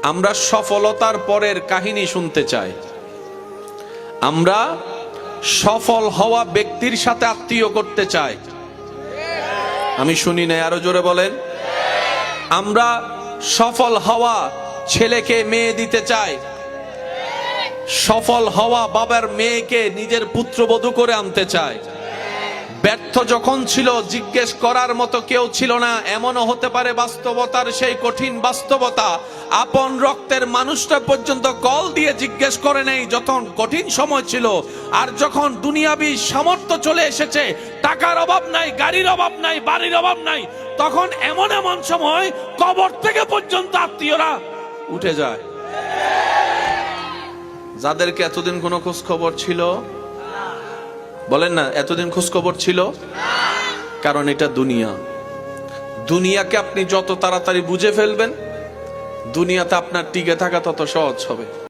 আমরা সফলতার পরের কাহিনী শুনতে চাই। আমরা সফল হওয়া ব্যক্তির সাথে আত্মীয় করতে চাই। আমি শুনি না, আরো জোরে বলেন। আমরা সফল হওয়া ছেলেকে মেয়ে দিতে চাই। সফল হওয়া বাবার মেয়েকে নিজের পুত্রবধূ করে আনতে চায়। ব্যর্থ যখন ছিল জিজ্ঞেস করার মতো কেউ ছিল না, এমনও হতে পারে বাস্তবতার সেই কঠিন বাস্তবতা আপন রক্তের মানুষটা পর্যন্ত কল দিয়ে জিজ্ঞেস করে নেই যখন কঠিন সময় ছিল। আর যখন দুনিয়াবি সামর্থ্য চলে এসেছে, টাকার অভাব নাই, গাড়ির অভাব নাই, বাড়ির অভাব নাই, তখন এমন এমন সময় কবর থেকে পর্যন্ত আত্মীয়রা উঠে যায়। যাদেরকে এতদিন কোনো খোঁজ খবর ছিল, বলেন না, এতদিন খোঁজ খবর ছিল। কারণ এটা দুনিয়া। দুনিয়াকে আপনি যত তাড়াতাড়ি বুঝে ফেলবেন, দুনিয়াতে আপনার টিকে থাকা তত সহজ হবে।